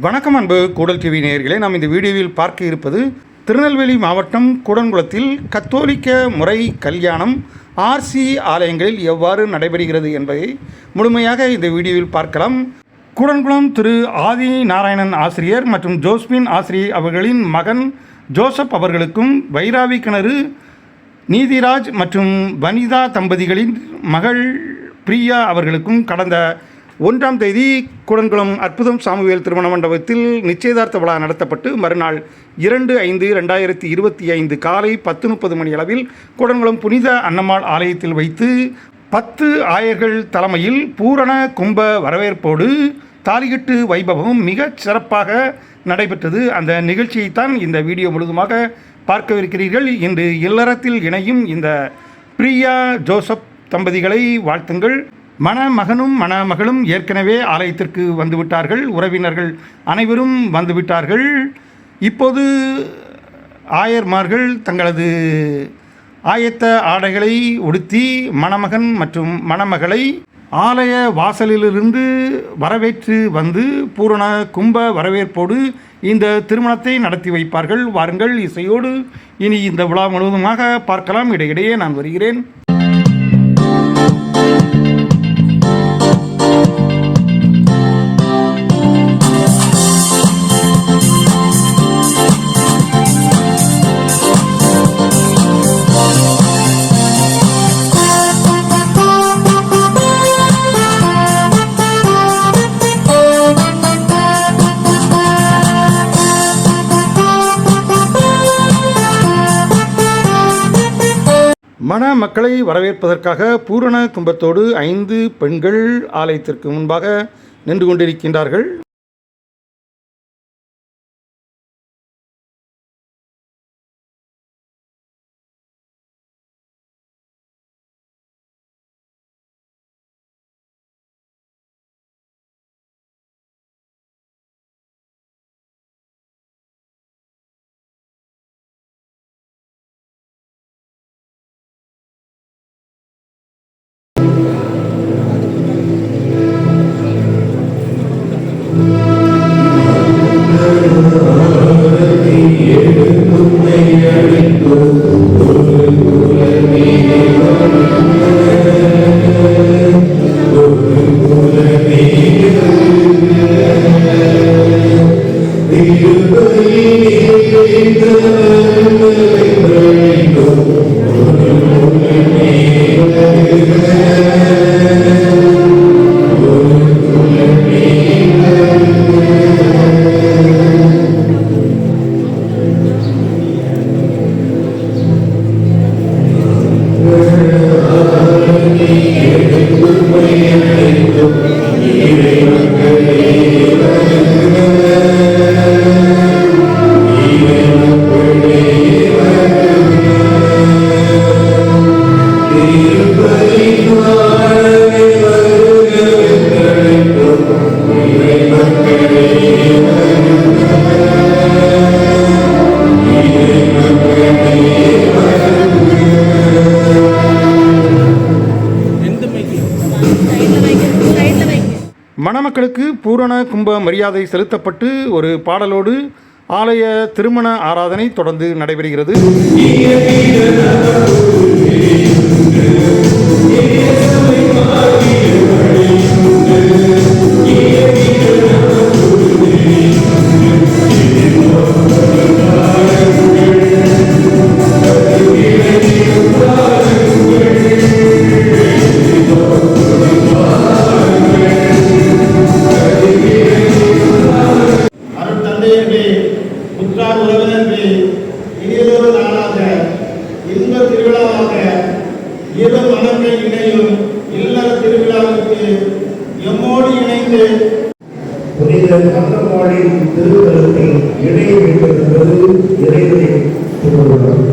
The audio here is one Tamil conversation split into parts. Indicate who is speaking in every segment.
Speaker 1: வணக்கம் அன்பு கூடல் டிவி நேயர்களே, நாம் இந்த வீடியோவில் பார்க்க இருப்பது திருநெல்வேலி மாவட்டம் கூடன்குளத்தில் கத்தோலிக்க முறை கல்யாணம் ஆர்சி ஆலயங்களில் எவ்வாறு நடைபெறுகிறது என்பதை முழுமையாக இந்த வீடியோவில் பார்க்கலாம். கூடன்குளம் திரு ஆதி நாராயணன் ஆசிரியர் மற்றும் ஜோஸ்பின் ஆசிரியர் அவர்களின் மகன் ஜோசப் அவர்களுக்கும், வைராவி கிணறு நீதிராஜ் மற்றும் வனிதா தம்பதிகளின் மகள் பிரியா அவர்களுக்கும் கடந்த 1ஆம் தேதி கூடன்குளம் அற்புதம் சாமுவேல் திருமண மண்டபத்தில் நிச்சயதார்த்த விழா நடத்தப்பட்டு மறுநாள் 2/5/2025 காலை 10:30 மணி அளவில் கூடன்குளம் புனித அன்னம்மாள் ஆலயத்தில் வைத்து 10 ஆயர்கள் தலைமையில் பூரண கும்ப வரவேற்போடு தாலிகட்டு வைபவம் மிகச் சிறப்பாக நடைபெற்றது. அந்த நிகழ்ச்சியைத்தான் இந்த வீடியோ முழுதுமாக பார்க்கவிருக்கிறீர்கள். இன்று இல்லறத்தில் இணையும் இந்த பிரியா ஜோசப் தம்பதிகளை வாழ்த்துங்கள். மணமகனும் மணமகளும் ஏற்கனவே ஆலயத்திற்கு வந்துவிட்டார்கள். உறவினர்கள் அனைவரும் வந்துவிட்டார்கள். இப்போது ஆயர்மார்கள் தங்களது ஆயத்த ஆடைகளை உடுத்தி மணமகன் மற்றும் மணமகளை ஆலய வாசலிலிருந்து வரவேற்று வந்து பூரண கும்ப வரவேற்போடு இந்த திருமணத்தை நடத்தி வைப்பார்கள். வாருங்கள், இசையோடு இனி இந்த விழா முழுவதுமாக பார்க்கலாம். இடையிடையே நான் வருகிறேன். மணமக்களை வரவேற்பதற்காக பூரண கும்பத்தோடு 5 பெண்கள் ஆலயத்திற்கு முன்பாக நின்று கொண்டிருக்கின்றார்கள். மணமக்களுக்கு பூரண கும்ப மரியாதை செலுத்தப்பட்டு ஒரு பாடலோடு ஆலய திருமண ஆராதனை தொடர்ந்து நடைபெறுகிறது.
Speaker 2: புனித அன்னம்மாளின் திருத்தலத்தில் இணைய வேண்டும் என்பது இறைவனின் திருவுள்ளம்.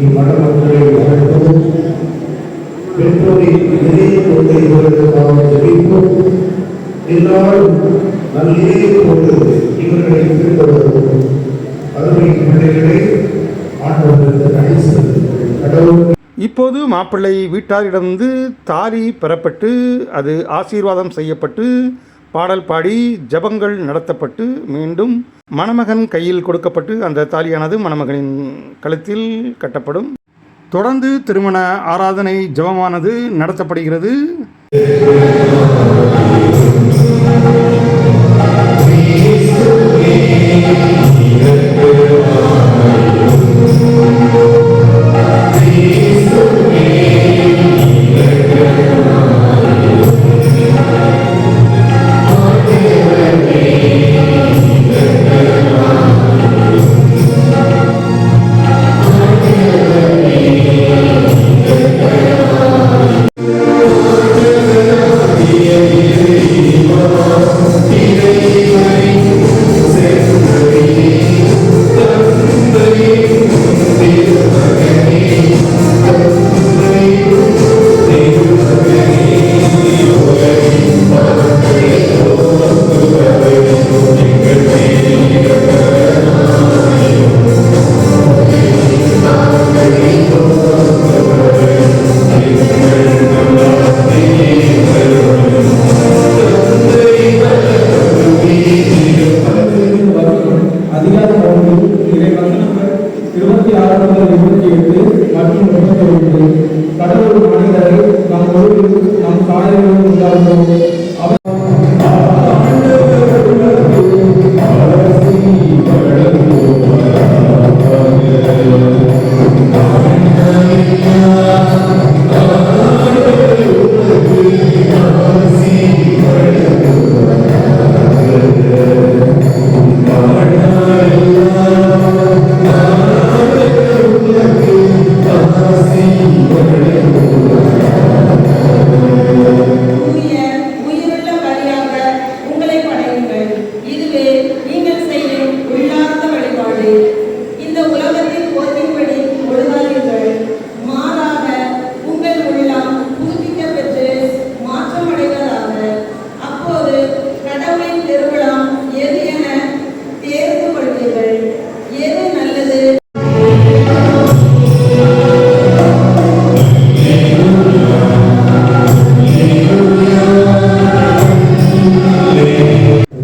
Speaker 2: இம்மணமக்களை வாழ்த்தும் பெற்றோரின் இதய கொண்டு இவர்களுக்காக ஜெபிப்போம். எல்லாரும் நல்லே கொண்டு இவர்களை பின்தொடரும். அருமை பிள்ளைகளை ஆண்டவருக்கு நன்றி செலுத்துங்கள். கடவுள்
Speaker 1: இப்போது மாப்பிள்ளை வீட்டாரிடமிருந்து தாலி பெறப்பட்டு அது ஆசீர்வாதம் செய்யப்பட்டு பாடல் பாடி ஜபங்கள் நடத்தப்பட்டு மீண்டும் மணமகன் கையில் கொடுக்கப்பட்டு அந்த தாலியானது மணமகனின் கழுத்தில் கட்டப்படும். தொடர்ந்து திருமண ஆராதனை ஜபமானது நடத்தப்படுகிறது.
Speaker 2: கடவுள் மனிதரை நம் ஒழுங்கு நம் சாயலும் உண்டாகும்.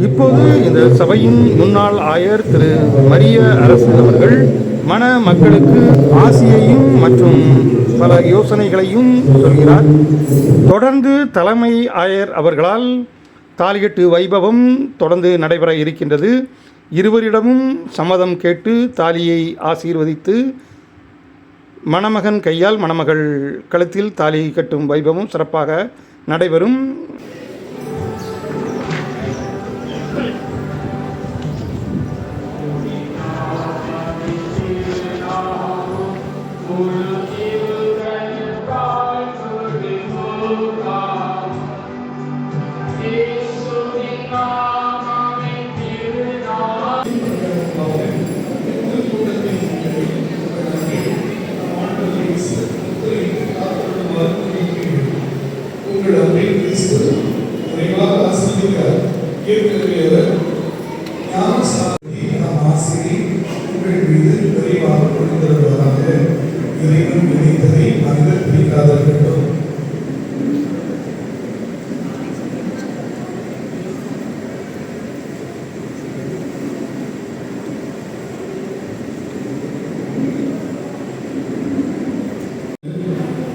Speaker 1: இப்போது இந்த சபையின் முன்னாள் ஆயர் திரு மரிய அரசு அவர்கள் மண மக்களுக்கு ஆசியையும் மற்றும் பல யோசனைகளையும் சொல்கிறார். தொடர்ந்து தலைமை ஆயர் அவர்களால் தாலிகட்டு வைபவம் தொடர்ந்து நடைபெற இருக்கின்றது. இருவரிடமும் சம்மதம் கேட்டு தாலியை ஆசீர்வதித்து மணமகன் கையால் மணமகள் கழுத்தில் தாலி கட்டும் வைபவம் சிறப்பாக நடைபெறும்.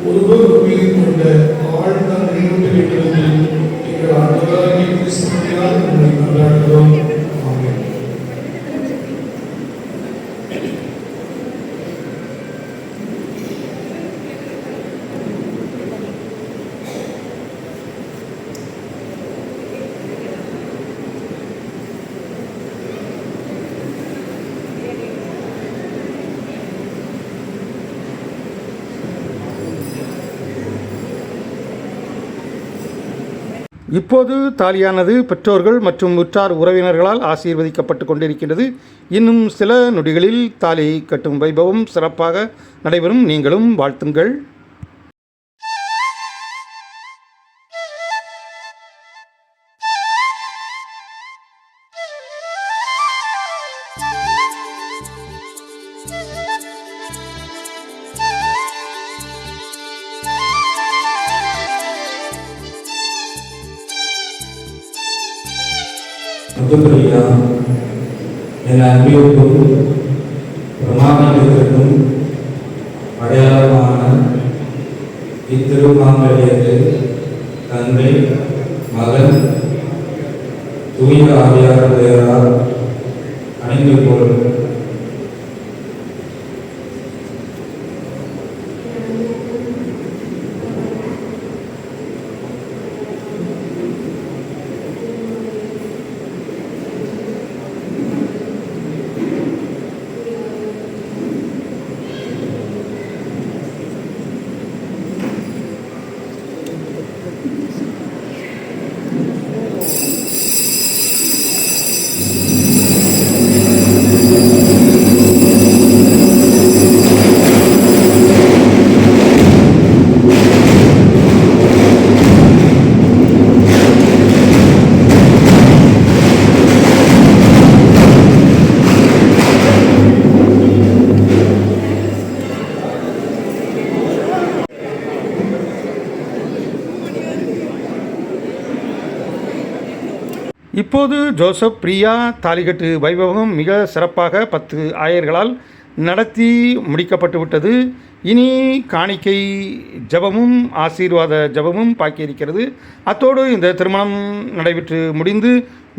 Speaker 2: ஒருவர் உயிர் கொண்ட ஆழ்ந்த நீரோட்டங்களிலிருந்து எங்கள் ஆண்டவராகிய கிறிஸ்துவினால் உங்களை கொண்டாடுகிறோம். ஆமென்.
Speaker 1: இப்போது தாலியானது பெற்றோர்கள் மற்றும் உற்றார் உறவினர்களால் ஆசீர்வதிக்கப்பட்டு கொண்டிருக்கின்றது. இன்னும் சில நொடிகளில் தாலி கட்டும் வைபவம் சிறப்பாக நடைபெறும். நீங்களும் வாழ்த்துங்கள்.
Speaker 3: முத்துப்பிரியா என் அன்பிற்கும் பிரமாணத்திற்கும் அடையாளமான இத்திருமாங்கல்யத்தில் தந்தை மகன் தூய ஆவியார் பெயரால் அணிந்து கொள்.
Speaker 1: இப்போது ஜோசப் பிரியா தாலிகட்டு வைபவம் மிக சிறப்பாக 10 ஆயர்களால் நடத்தி முடிக்கப்பட்டு விட்டது. இனி காணிக்கை ஜபமும் ஆசீர்வாத ஜபமும் பாக்கியிருக்கிறது. அத்தோடு இந்த திருமணம் நடைபெற்று முடிந்து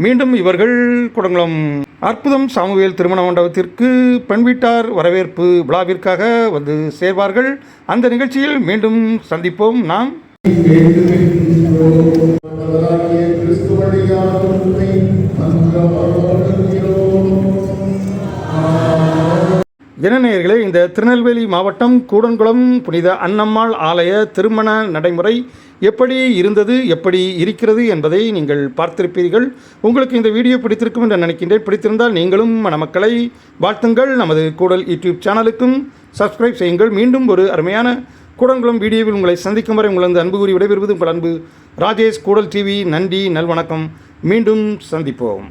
Speaker 1: மீண்டும் இவர்கள் குடங்குளம் அற்புதம் சாமுவேல் திருமண மண்டபத்திற்கு பெண் வீட்டார் வரவேற்பு விழாவிற்காக வந்து சேர்வார்கள். அந்த நிகழ்ச்சியில் மீண்டும் சந்திப்போம். நாம் இனநேயர்களே, இந்த திருநெல்வேலி மாவட்டம் கூடன்குளம் புனித அன்னம்மாள் ஆலய திருமண நடைமுறை எப்படி இருந்தது, எப்படி இருக்கிறது என்பதை நீங்கள் பார்த்திருப்பீர்கள். உங்களுக்கு இந்த வீடியோ பிடித்திருக்கும் என்று நினைக்கின்றேன். பிடித்திருந்தால் நீங்களும் மணமக்களை வாழ்த்துங்கள். நமது கூடல் யூடியூப் சேனலுக்கும் சப்ஸ்கிரைப் செய்யுங்கள். மீண்டும் ஒரு அருமையான கூடன்குளம் வீடியோவில் உங்களை சந்திக்கும் வரை உங்களது அன்பு கூறி விடைபெறுவது உங்கள் அன்பு ராஜேஷ். கூடல் டிவி. நன்றி, நல்வணக்கம். மீண்டும் சந்திப்போம்.